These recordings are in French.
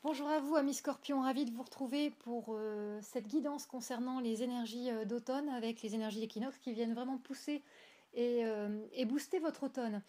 Bonjour à vous, amis Scorpions, ravi de vous retrouver pour cette guidance concernant les énergies d'automne avec les énergies d'équinoxe qui viennent vraiment pousser et booster votre automne.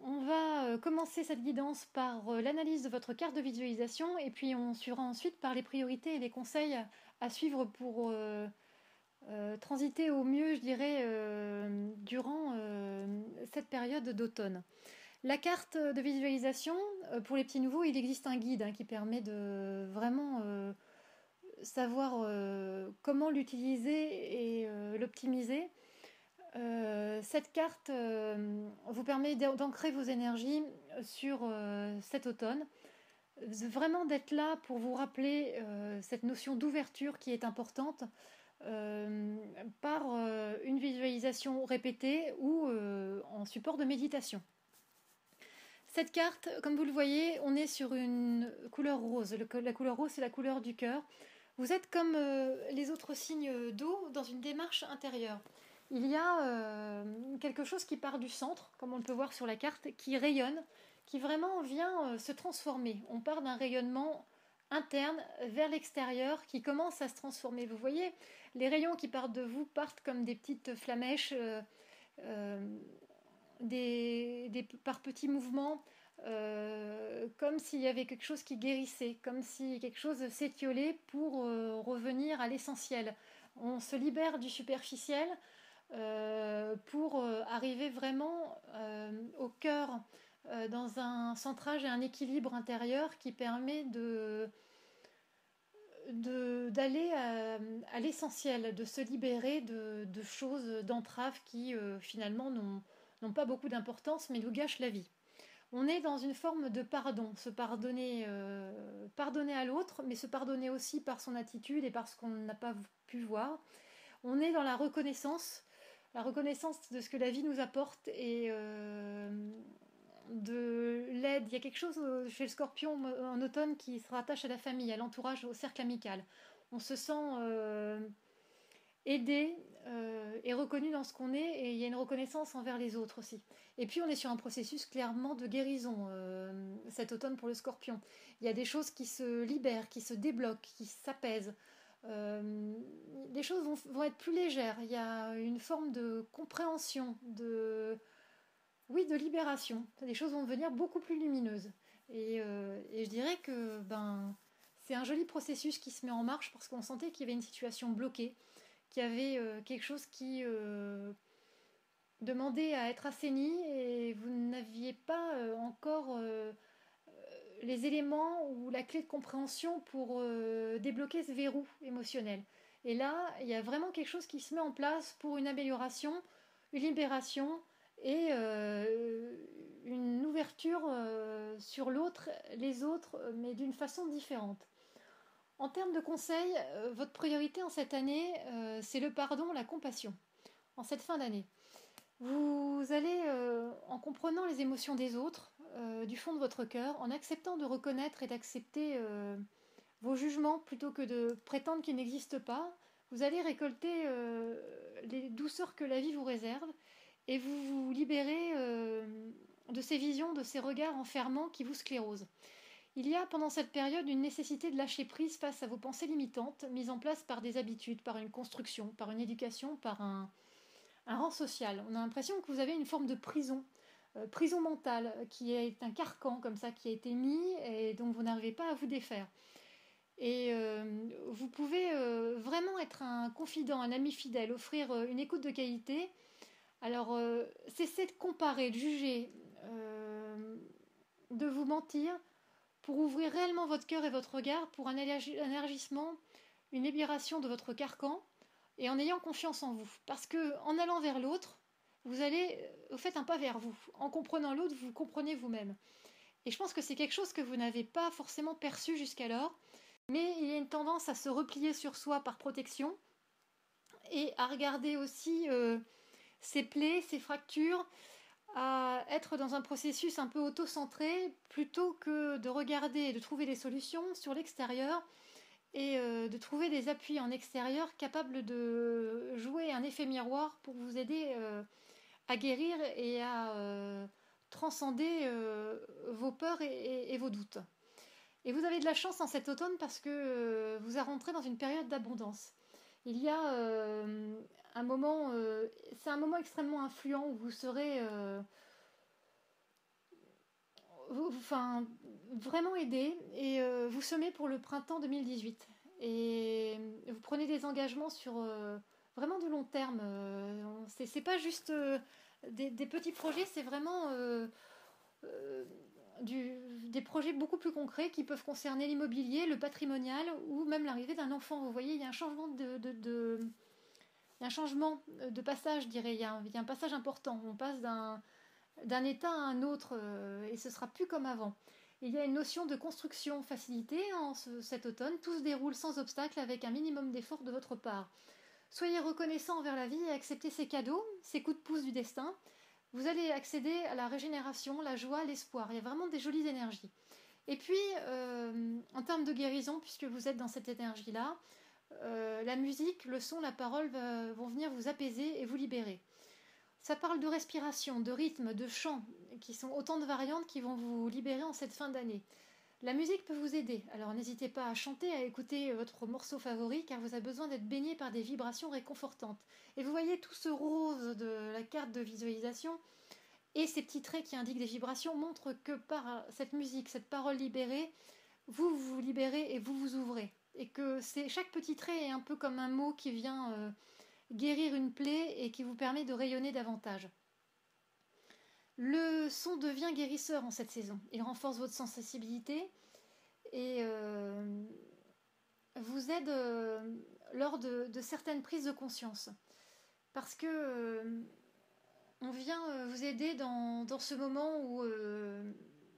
On va commencer cette guidance par l'analyse de votre carte de visualisation et puis on suivra ensuite par les priorités et les conseils à suivre pour transiter au mieux, je dirais, durant cette période d'automne. La carte de visualisation, pour les petits nouveaux, il existe un guide qui permet de vraiment savoir comment l'utiliser et l'optimiser. Cette carte vous permet d'ancrer vos énergies sur cet automne, vraiment d'être là pour vous rappeler cette notion d'ouverture qui est importante par une visualisation répétée ou en support de méditation. Cette carte, comme vous le voyez, on est sur une couleur rose. La couleur rose, c'est la couleur du cœur. Vous êtes comme les autres signes d'eau dans une démarche intérieure. Il y a quelque chose qui part du centre, comme on le peut voir sur la carte, qui rayonne, qui vraiment vient se transformer. On part d'un rayonnement interne vers l'extérieur qui commence à se transformer. Vous voyez, les rayons qui partent de vous partent comme des petites flamèches euh, par petits mouvements, comme s'il y avait quelque chose qui guérissait, comme si quelque chose s'étiolait pour revenir à l'essentiel. On se libère du superficiel pour arriver vraiment au cœur, dans un centrage et un équilibre intérieur qui permet d'aller à l'essentiel, de se libérer de choses, d'entraves qui finalement n'ont pas beaucoup d'importance mais nous gâchent la vie. On est dans une forme de pardon, se pardonner, pardonner à l'autre, mais se pardonner aussi par son attitude et par ce qu'on n'a pas pu voir. On est dans la reconnaissance de ce que la vie nous apporte et de l'aide. Il y a quelque chose chez le scorpion en automne qui se rattache à la famille, à l'entourage, au cercle amical. On se sent aidé et reconnu dans ce qu'on est et il y a une reconnaissance envers les autres aussi. Et puis on est sur un processus clairement de guérison cet automne pour le scorpion. Il y a des choses qui se libèrent, qui se débloquent, qui s'apaisent. Les choses vont être plus légères. Il y a une forme de compréhension, oui, de libération. Les choses vont devenir beaucoup plus lumineuses. Et je dirais que c'est un joli processus qui se met en marche parce qu'on sentait qu'il y avait une situation bloquée, qu'il y avait quelque chose qui demandait à être assaini et vous n'aviez pas encore les éléments ou la clé de compréhension pour débloquer ce verrou émotionnel. Et là, il y a vraiment quelque chose qui se met en place pour une amélioration, une libération et une ouverture sur l'autre, les autres, mais d'une façon différente. En termes de conseils, votre priorité en cette année, c'est le pardon, la compassion, en cette fin d'année. Vous allez, en comprenant les émotions des autres, du fond de votre cœur, en acceptant de reconnaître et d'accepter vos jugements plutôt que de prétendre qu'ils n'existent pas, vous allez récolter les douceurs que la vie vous réserve et vous vous libérez de ces visions, de ces regards enfermants qui vous sclérosent. Il y a pendant cette période une nécessité de lâcher prise face à vos pensées limitantes, mises en place par des habitudes, par une construction, par une éducation, par un rang social. On a l'impression que vous avez une forme de prison mentale, qui est un carcan comme ça, qui a été mis et dont vous n'arrivez pas à vous défaire. Et vous pouvez vraiment être un confident, un ami fidèle, offrir une écoute de qualité. Alors, cessez de comparer, de juger, de vous mentir, pour ouvrir réellement votre cœur et votre regard pour un élargissement, une libération de votre carcan et en ayant confiance en vous. Parce que en allant vers l'autre, vous faites un pas vers vous. En comprenant l'autre, vous comprenez vous-même. Et je pense que c'est quelque chose que vous n'avez pas forcément perçu jusqu'alors, mais il y a une tendance à se replier sur soi par protection et à regarder aussi ses plaies, ses fractures, à être dans un processus un peu auto-centré plutôt que de regarder et de trouver des solutions sur l'extérieur et de trouver des appuis en extérieur capables de jouer un effet miroir pour vous aider à guérir et à transcender vos peurs et vos doutes. Et vous avez de la chance en cet automne parce que vous rentrez dans une période d'abondance. Il y a un moment, c'est un moment extrêmement influent où vous serez enfin, vraiment aidé et vous semez pour le printemps 2018. Et vous prenez des engagements sur vraiment du long terme. C'est pas juste des petits projets, c'est vraiment euh, des projets beaucoup plus concrets qui peuvent concerner l'immobilier, le patrimonial ou même l'arrivée d'un enfant. Vous voyez, il y a un changement il y a un changement de passage, je dirais. Il y a un passage important. On passe d'un état à un autre et ce sera plus comme avant. Il y a une notion de construction facilitée cet automne. Tout se déroule sans obstacle avec un minimum d'effort de votre part. Soyez reconnaissant envers la vie et acceptez ces cadeaux, ces coups de pouce du destin. Vous allez accéder à la régénération, la joie, l'espoir. Il y a vraiment des jolies énergies. Et puis, en termes de guérison, puisque vous êtes dans cette énergie-là, la musique, le son, la parole vont venir vous apaiser et vous libérer. Ça parle de respiration, de rythme, de chant, qui sont autant de variantes qui vont vous libérer en cette fin d'année. La musique peut vous aider, alors n'hésitez pas à chanter, à écouter votre morceau favori, car vous avez besoin d'être baigné par des vibrations réconfortantes. Et vous voyez tout ce rose de la carte de visualisation, et ces petits traits qui indiquent des vibrations montrent que par cette musique, cette parole libérée, vous vous libérez et vous vous ouvrez. Et que chaque petit trait est un peu comme un mot qui vient guérir une plaie et qui vous permet de rayonner davantage. Le son devient guérisseur en cette saison. Il renforce votre sensibilité et vous aide lors de certaines prises de conscience. Parce que on vient vous aider dans ce moment où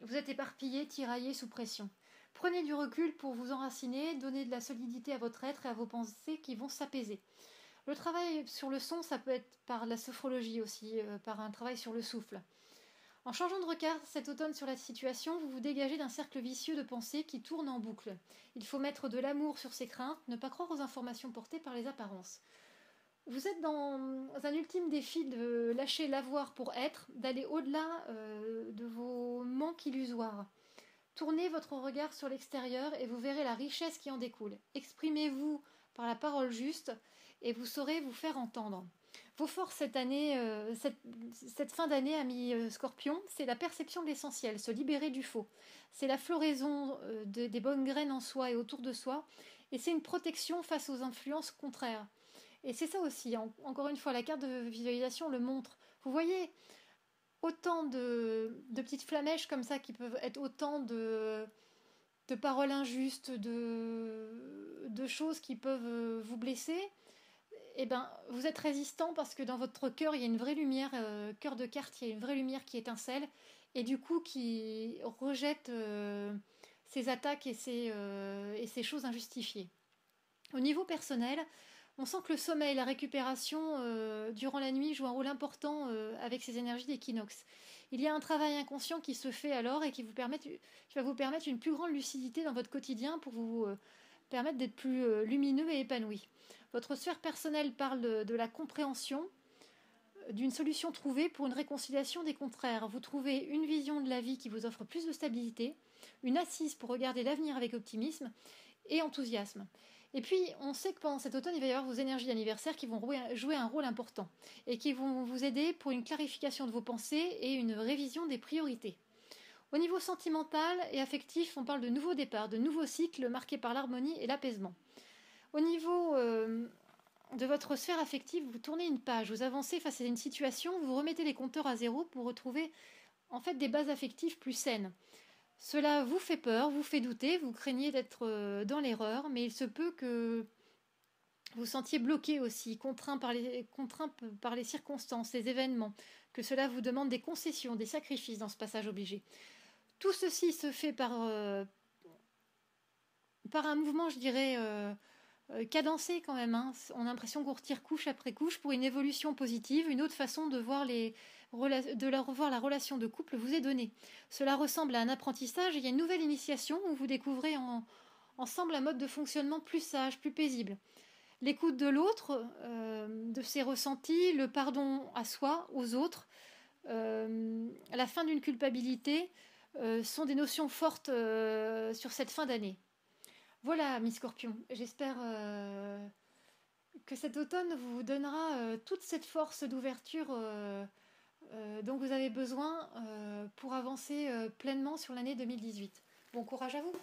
vous êtes éparpillé, tiraillé sous pression. Prenez du recul pour vous enraciner, donner de la solidité à votre être et à vos pensées qui vont s'apaiser. Le travail sur le son, ça peut être par la sophrologie aussi, par un travail sur le souffle. En changeant de regard cet automne sur la situation, vous vous dégagez d'un cercle vicieux de pensées qui tourne en boucle. Il faut mettre de l'amour sur ses craintes, ne pas croire aux informations portées par les apparences. Vous êtes dans un ultime défi de lâcher l'avoir pour être, d'aller au-delà de vos manques illusoires. Tournez votre regard sur l'extérieur et vous verrez la richesse qui en découle. Exprimez-vous par la parole juste et vous saurez vous faire entendre. Vos forces cette année, cette fin d'année, ami Scorpion, c'est la perception de l'essentiel, se libérer du faux. C'est la floraison des bonnes graines en soi et autour de soi, et c'est une protection face aux influences contraires. Et c'est ça aussi, encore une fois, la carte de visualisation le montre. Vous voyez autant de petites flamèches comme ça qui peuvent être autant de paroles injustes, de choses qui peuvent vous blesser. Eh ben, vous êtes résistant parce que dans votre cœur, il y a une vraie lumière, cœur de carte, il y a une vraie lumière qui étincelle et du coup qui rejette ces attaques et ces choses injustifiées. Au niveau personnel, on sent que le sommeil, la récupération durant la nuit joue un rôle important avec ces énergies d'équinoxe. Il y a un travail inconscient qui se fait alors et qui va vous permettre une plus grande lucidité dans votre quotidien pour vous permettre d'être plus lumineux et épanoui. Votre sphère personnelle parle de la compréhension, d'une solution trouvée pour une réconciliation des contraires. Vous trouvez une vision de la vie qui vous offre plus de stabilité, une assise pour regarder l'avenir avec optimisme et enthousiasme. Et puis, on sait que pendant cet automne, il va y avoir vos énergies d'anniversaire qui vont jouer un rôle important et qui vont vous aider pour une clarification de vos pensées et une révision des priorités. Au niveau sentimental et affectif, on parle de nouveaux départs, de nouveaux cycles marqués par l'harmonie et l'apaisement. Au niveau de votre sphère affective, vous tournez une page, vous avancez face à une situation, vous remettez les compteurs à zéro pour retrouver en fait des bases affectives plus saines. Cela vous fait peur, vous fait douter, vous craignez d'être dans l'erreur, mais il se peut que vous sentiez bloqué aussi, contraint par les circonstances, les événements, que cela vous demande des concessions, des sacrifices dans ce passage obligé. Tout ceci se fait par un mouvement, je dirais, cadencé quand même. Hein. On a l'impression qu'on retire couche après couche pour une évolution positive, une autre façon de voir la relation de couple vous est donnée. Cela ressemble à un apprentissage et il y a une nouvelle initiation où vous découvrez ensemble un mode de fonctionnement plus sage, plus paisible. L'écoute de l'autre, de ses ressentis, le pardon à soi, aux autres, la fin d'une culpabilité, sont des notions fortes sur cette fin d'année. Voilà, mes scorpions, j'espère que cet automne vous donnera toute cette force d'ouverture dont vous avez besoin pour avancer pleinement sur l'année 2018. Bon courage à vous!